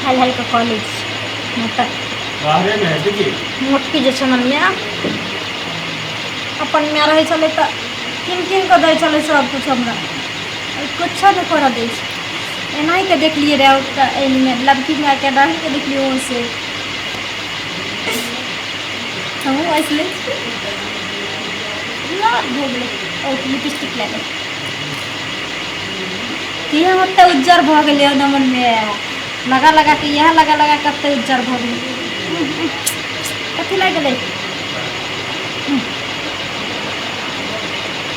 हाल हाल का कॉलेज मोटा बाहरे में है देखिए मोटकी जैसे मन में अपन में रहे चले तो किन किन को दे चले सब कुछ हमरा कुछ नहीं कर दे एना ही के देख लिए रे में लड़की में आके रह के देख लियो से हम ऐसे ना भोगले और लिपस्टिक लगा ये होते उज्जर भ गए नमन में लगा लगा के यह लगा लगा कते उज्जर भ गए कथी लग गए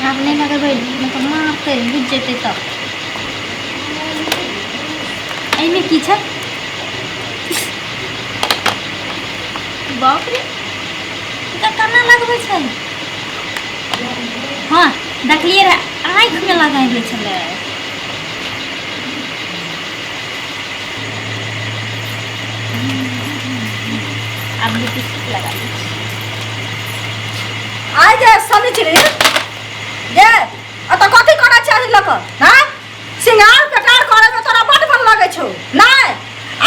आप नहीं लगे भाई मतलब मारते बुझ जेते तब एमे की छ बाप रे का करना लगबे छै हां देखलिए रे आँख में लगाए छले अब लिपस्टिक लगा ली आइ जे सनिचरी ये अत कथि करै छै लक हां सिंगार कटार करे में तोरा बड मन लगे छौ नहीं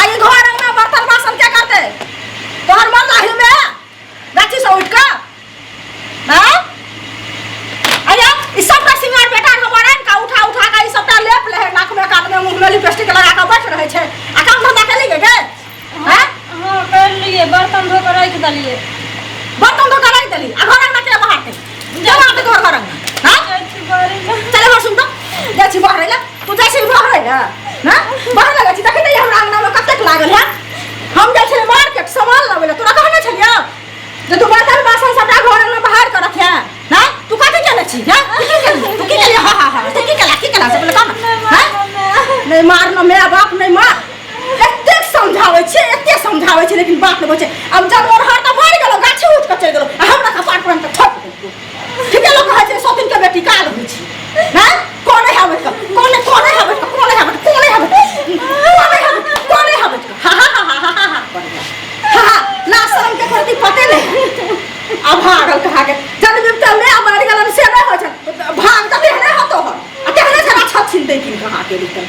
आई घर में बर्तन बासन के करते तोहर मन लाही में गाची से उठ के हां आया ई सब का सिंगार बेटा हमर का उठा उठा के ई सबटा लेप ले नाक में कान में मुंह में लिपस्टिक लगा के बैठ रहे छै आ काम धंधा के लिए गे हां हां कर लिए बर्तन धो के रख दलिए बर्तन धो के रख दली आ घर में के बाहर के जमा के घर कर हां चले बाहर सुन तो जाची बाहर ला तू जाची बाहर ला ना बाहर लगा छी देखे नहीं हमरा अंगना में कतेक लागल है हम जाय छले मार्केट सामान लावे तोरा कहने छलिया जे तू बर्तन बासन सबटा घर में बाहर कर रखे ना तू कथि केले छी हां तू की केले हां हां तू की केला से बोले कम हां नहीं मार न मैं बाप नहीं मार एते समझावे छै लेकिन बात नहीं बचे अब जब मोर हाथ त मार गेलो गाछी उठ के चल गेलो हमरा कपाट पर त ठप ठीक है लोग कहे छै सतीन के बेटी काल होई छी हां कोने हवे हा ना शर्म के प्रति पते नहीं अब भागल कहा के जन बिपता में मार गेलन से नहीं हो छ भाग त देहने हतो हो आ तेहने से अच्छा छिन दे किन कहा के लिखल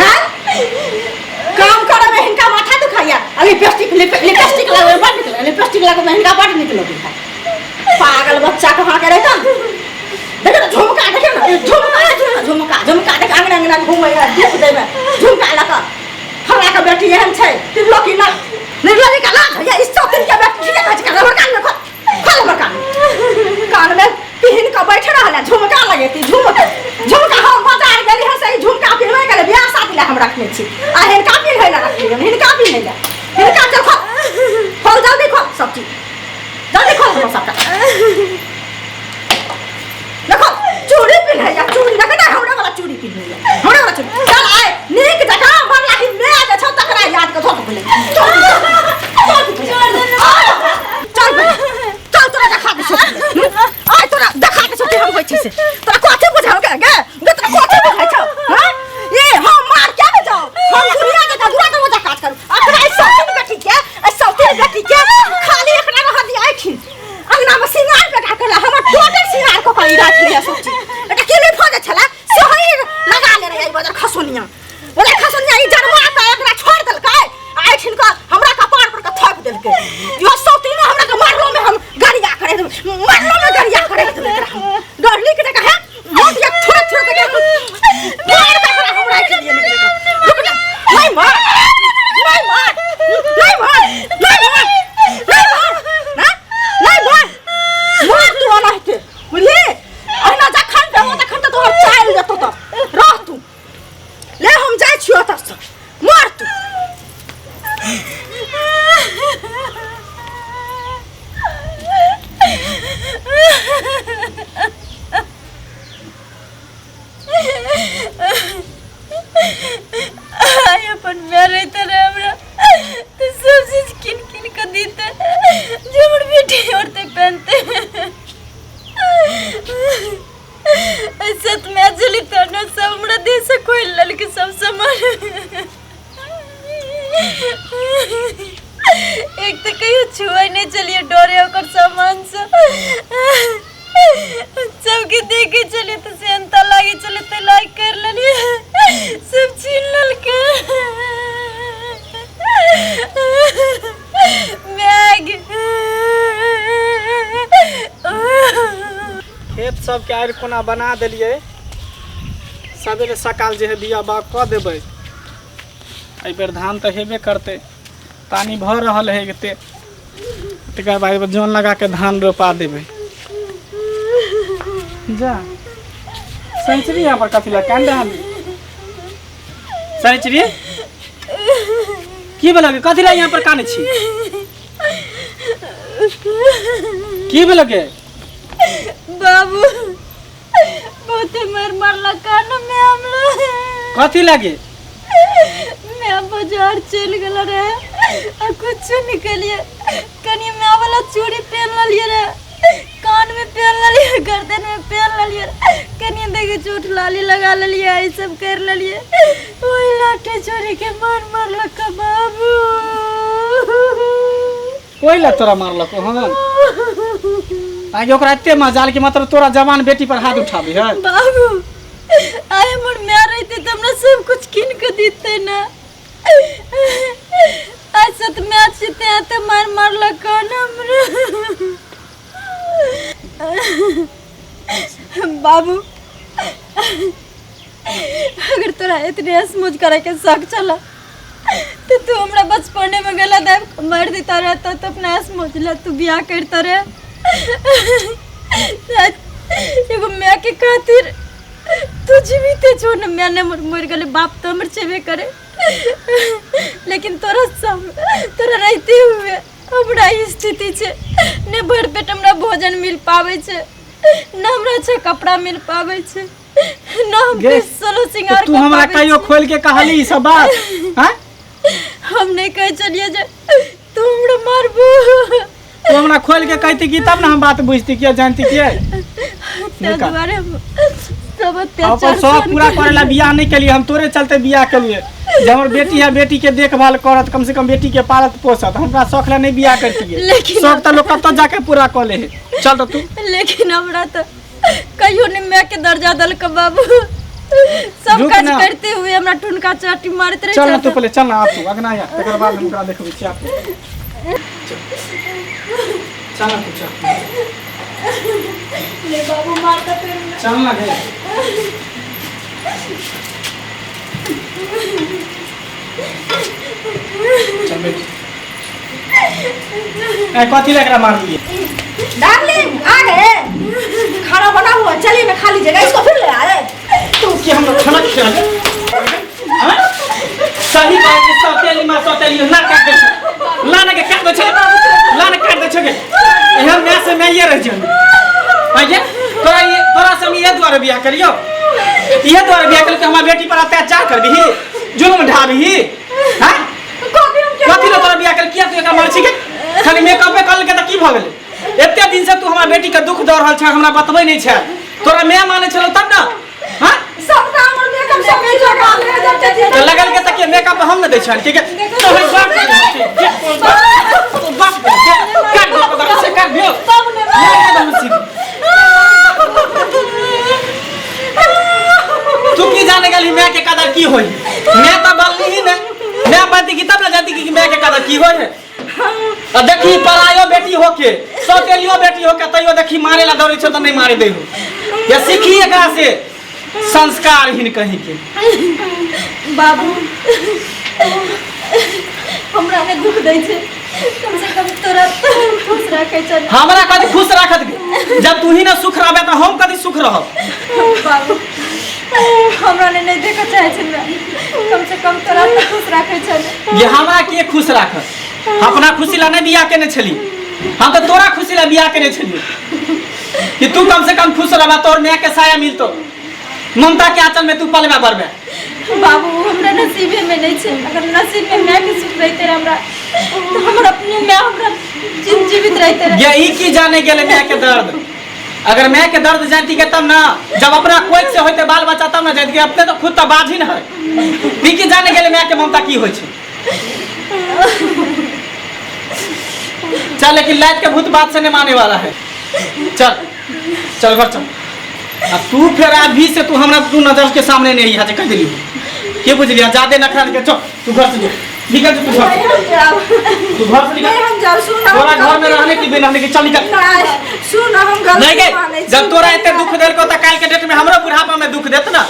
हां काम करे में हिनका माथा दुखाया अभी लिपस्टिक लगे बड़ निकले लिपस्टिक लगे में हिनका बड़ निकलो पागल बच्चा कहां के रहता देखे ना झुमका देखे ना झुमका देख अंगना घूमे देख दे में झुमका लगा हमरा का बेटी एहन छै तिन लोकी ना निर्लज का लाज है इस दिन के बेटी के काज कर हमर कान में खोल कान में पिन का बैठ रहला झुमका लगेती झुमका हम बाजार गेली है सही झुमका पिनवे गेले बियाह शादी ला हम रखने छी आ हिनका पिन है ना रखली हिनका पिन है हिनका चल खोल जल्दी खोल सब चीज जल्दी खोल हम सबका देखो चूड़ी पिन है या चूड़ी देखे ना हमरा वाला चूड़ी पिन है हमरा वाला चूड़ी चल आए नीक जका मन लागी मैं जे छ तकरा याद के धोक बोले चल तोरा देखा दे आय तोरा देखा दे कि हम होई छी से तोरा कोथे बुझाओ के गे तोरा कोथे बुझाई छ हां ये हम मार के जाओ हम दुनिया के दूरा के मजा काट करू आ तोरा ऐसा बेटी के खाली एकरा रह दी आई थी अंगना में सिंगार पे ढाकला हमर टोटल सिंगार को कई रात लिया सब चीज एटा के नहीं फजे छला सही लगा ले रे बजा खसोनिया बोले खसोनिया ई जन्मा का एकरा छोड़ देलकै आई छिन का हमरा कपार पर का थप देलकै यो सौती ने हमरा के मारलो में हम गाड़िया करे एकरा डरली के देखा है मोट या छोड़ के मार के हमरा के लिए रुक जा नहीं मार तू आना है बोलिए अना जखन पे वो तखन तो चाइल जतो तो रह तू ले हम जाय छियो त मार तू आई अपन मेरे तरह हमरा तो सब चीज किन को देते जमड़ बेटी औरतें पहनते सत में चली तो न सब हमरा देश कोई लड़के सब समान एक तो कहीं छुआ नहीं चलिए डोरे होकर सामान से सबके देखे चले तो सेंता लागे चले तो लाइक कर लिए सब छीन लल के खेत सब के आरि कोना बना देलिए सवेरे सकाल जे है बिया बाग कऽ देबै। एहि बेर धान तऽ हेबे करतै, पानी भऽ रहल है एते, तकर बाद जन लगा के धान रोपा देबै। जा सैंचरी यहाँ पर कथी लगा कान दे सैंचरी की भेल कथी लगा यहाँ पर काने छी की भेल के बाबू बहुते मार मारला कान में हमरा कथी लगे मैं बाजार चल गला रे आ कुछ निकलिए कनी मैं वाला चूड़ी पहन लिए रे, कान में पहन लिए, गर्दन में पहन लिए, कनी देखे चोट लाली लगा लिए, आई सब कर लिए, वही लाठे छोड़ी के मार मारला का बाबू। कोई ला तोरा मारलको हाँ आगे ओकरा एते मजाल के मतलब तोरा जवान बेटी पर हाथ उठाबे है बाबू। आए मोर मैं रहते त हमरा सब कुछ किन के दीते ना, आज सत में आते आते मार मारला कान हमरा। बाबू अगर तोरा इतने समझ करे के शौक चला तो तू हमरा बचपने में गला दे मार देता रहता तो अपना समझ ले तू बियाह करता रहे। एगो मैं के खातिर तू जीविते छोड़ न मैंने मर गले बाप तो हमर छेबे करे, लेकिन तोरा रहते हुए हमरा स्थिति छे ने भर पेट हमरा भोजन मिल पावे छे, न हमरा अच्छा कपड़ा मिल पावे छे, न हम सोलो सिंगार तू हमरा कहियो खोल के कहली ई सब बात हां हम नहीं कह चलिए जे तू हमरा मारबो, तू हमरा खोल के कहती कि तब ना हम बात बुझती कि जानती कि ते दुआरे सब अपन शौक पूरा करेला बियाह नहीं केलिए, हम तोरे चलते बियाह केलिए। जब हमर बेटी है बेटी के देखभाल करत, कम से कम बेटी के पालत पोसत, हमरा शौक ला नहीं बियाह करती है, शौक त लोग कत जाके पूरा कर ले है। चल तो तू लेकिन हमरा तो कहियो ने मैं के दर्जा दल के बाबू सब काज करते हुए हमरा ठुनका चाटी मारत रहे। चल ना तू पहले चल ना आप तू अगना या तकर बाद हम ओकरा देखबै छी आप चल ना तू चल ले बाबू मारता फिर चल ना गे चल बेटी ए कथी लकड़ा मार दिए डार्लिंग आ गए, खाना बना हुआ, चलिए मैं खाली जगह इसको फिर ले आए। तू कि हम लोग खाना खा ले हां सही बात है, सौतेली मां सौतेली ना काट दे, लाना के काट दे छे, लाना काट दे छे के हम मैं से मैं ये रह जाऊं आगे तोरा से हम ये द्वारा बियाह करियो, ये द्वारा बियाह कर के हमार बेटी पर अत्याचार करबी, जुल्म ढाबी हां कथी लो तोरा बियाह कर किया तू एकरा मार छी के खाली मेकअप पे कर के त की भ गेलै, एते दिन से तू हमार बेटी के दुख दऽ रहल छ, हमरा बतबै नहीं छ, तोरा मैं माने छलो तब ना हां सब काम और मेकअप सब के जगह ले जब चली तो लगल के तक मेकअप हम न दै छन ठीक है तो हम बात कर दो पकड़ से कर दियो तब ने तू की जाने गली मैं के कदर की होई, मैं तो बोलनी ही ना, मैं बाती की तब न जानती कि मैं के कदर की होई है। और देखी परायो बेटी होके सौतेलियो बेटी होके तइयो देखी मारे ला दौड़े छ त नहीं मारे दे हो, ये सीखी एकरा से संस्कारहीन कहीं के। बाबू हमरा ने दुख दै छे, कम से कम तोरा खुश रखे छन। हमरा कदी खुश रखत गे, जब तू ही ना सुख रहबे त हम कदी सुख रहब। बाबू हमरा ने नहीं देखा चाहे छन, कम से कम तोरा खुश रखे छन। ये हमरा के खुश राखत, अपना खुशी ला नहीं बियाह केने छली, हम तो तोरा खुशी ला बियाह केने छली कि तू कम से कम खुश रहबा, तोर मैं के साया मिलतो, ममता के आंचल में तू पलवा भरबे। बाबू हमरा नसीबे में नहीं छे, अगर नसीब में मैं के सुख रहते हमरा तो हमरा अपने मैं हमरा जीवित रहते रहे। यही की जाने गेले मैं के दर्द, अगर मैं के दर्द जानती के तब ना, जब अपना कोई से होते बाल बच्चा तब ना जानती, अपने तो खुद तो बाझिन है, ती की जाने गेले मैं के ममता की होय छे। चल लेकिन लाइट के भूत बात से नहीं माने वाला है, चल चल घर चल। अब तू फिर अभी से तू हमरा तू नजर के सामने नहीं है कह दिली, के बुझलिया ज्यादा नखरा के चल तू घर से निकल तू घर नहीं हम जाओ तू घर से नहीं निकल हम जाओ सुन तोरा घर में रहने की बिना नहीं चल निकल नहीं सुन हम नहीं गलती के माने छी। जब तोरा इतने दुख देल को त काल के डेट में हमरो बुढ़ापा में दुख देत ना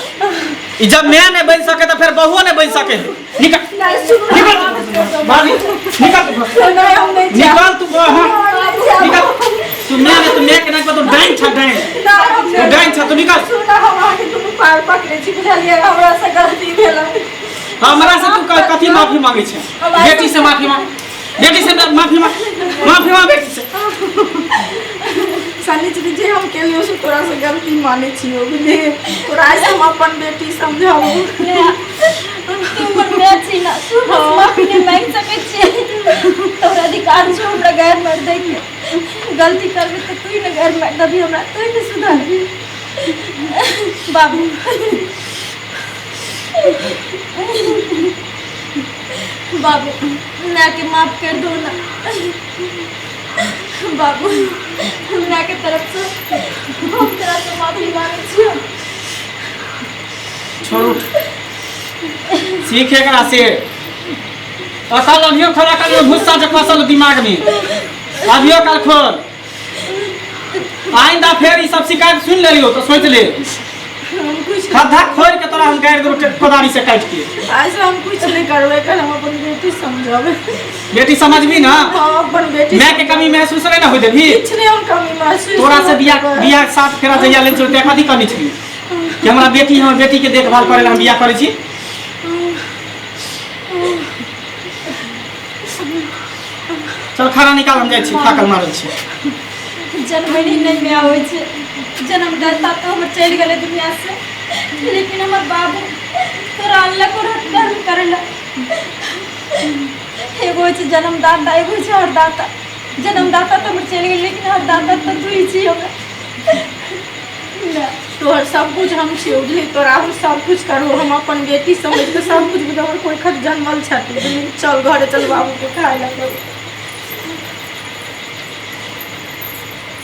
ई जब मैं नहीं बन सके तो फिर बहुओ नहीं बन सके निकल नहीं सुन निकल बाहर निकल तू घर। नहीं हम नहीं जाओ निकल तू हां निकल तू मैं के ना तो डाइन छ डाइन तू डाइन छ तू निकल सुन हम आके तुम पार पकड़े छी बुझलिए हमरा से गलती भेल हमरा से तू कथी माफी मांगे छे बेटी से माफी मांग बेटी से माफी मांग बेटी से सनी जी जे हम के लिए तोरा से गलती माने छी बुझे तोरा से हम अपन बेटी समझाऊ तू हमर मैं छी ना तू बस माफी नहीं मांग सके छी तोरा अधिकार छो हमरा गैर मर्द के गलती करबे तो तू ही ना गैर मर्द भी हमरा तू ही सुधारबी बाबू बाबू मैं के माफ कर दो ना बाबू मैं के तरफ से हम तेरा से माफी मांगे छी छोड़ सीखेगा से असल अभियो खड़ा कर भुस्सा से फसल दिमाग में अभियो कल खोल आइंदा फिर ये सब शिकायत सुन ले लियो तो सोच ले हम कुछ खद्दा खोल के तोरा हम गाड़ दो कोदारी से काट के ऐसा हम कुछ नहीं करवे कर हम अपन बेटी समझावे बेटी समझबी ना हां अपन बेटी मैं के कमी महसूस नहीं ना हो देबी कुछ नहीं हम कमी महसूस तोरा से बिया साथ फेरा जइया ले चलते कथी करनी छी कि हमरा बेटी हमर बेटी के देखभाल करे हम बिया करे छी चल खाना निकाल हम जाय छी थाकल मारल छी जनवरी नहीं में आवे छे जन्मदाता तो हमर चल गेले दुनिया से लेकिन हमर बाबू तोरा अल्लाह को कर्म करला एगो छे जन्मदाता एगो छे हरदाता जन्मदाता तो हमर चल गेले लेकिन हरदाता तो तू ही छी हमरा तोहर सब कुछ हम छी उधली तोरा हम सब कुछ करू हम अपन बेटी समझ के सब कुछ हमर कोई खत जन्मल छथि चल घरे चल बाबू के खाए लगे